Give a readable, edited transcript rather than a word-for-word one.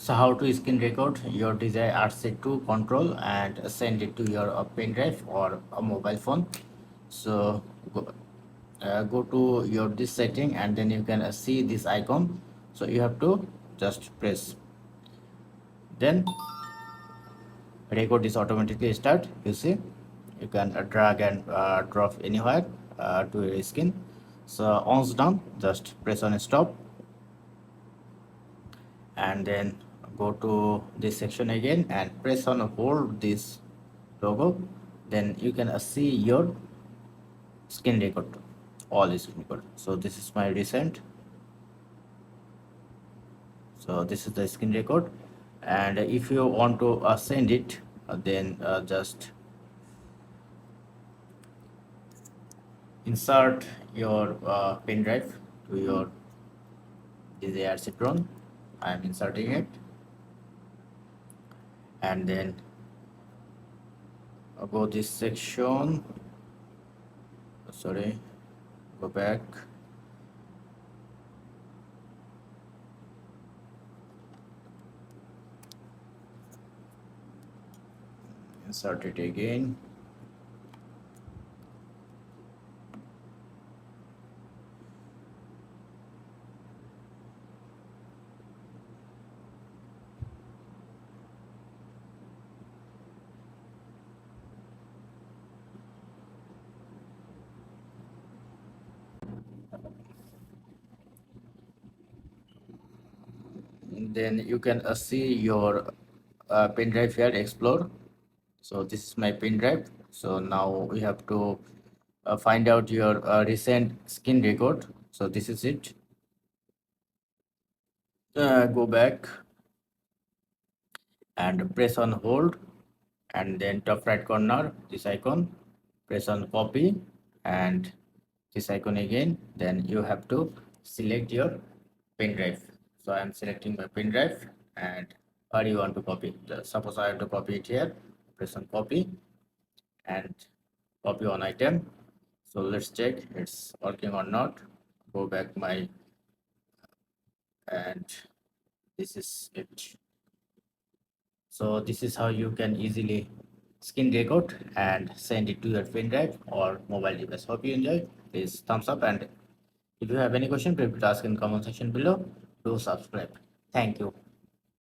So how to screen record your DJI RC2 control and send it to your pen drive or a mobile phone. So go to your this setting, and then you can see this icon. So you have to just press, then record is automatically start. You see, you can drag and drop anywhere to your screen. So once done, just press on stop, and then go to this section again and press on hold this logo. Then you can see your screen record, all screen record. So this is my recent. So this is the screen record, and if you want to send it, then just insert your pen drive to your DJI RC2. I am inserting it, and then go this section. Sorry, go back. Insert it again. Then you can see your pen drive here, explore. So this is my pen drive. So now we have to find out your recent screen record. So this is it. Go back and press on hold, and then top right corner this icon, press on copy, and this icon again. Then you have to select your pen drive. So I am selecting my pen drive, and where you want to copy. Suppose I have to copy it here, press on copy and copy on item. So let's check it's working or not. Go back my, and this is it. So this is how you can easily screen record and send it to your pen drive or mobile device. Hope you enjoyed. Please thumbs up, and if you have any question, please ask in comment section below. Do subscribe. Thank you.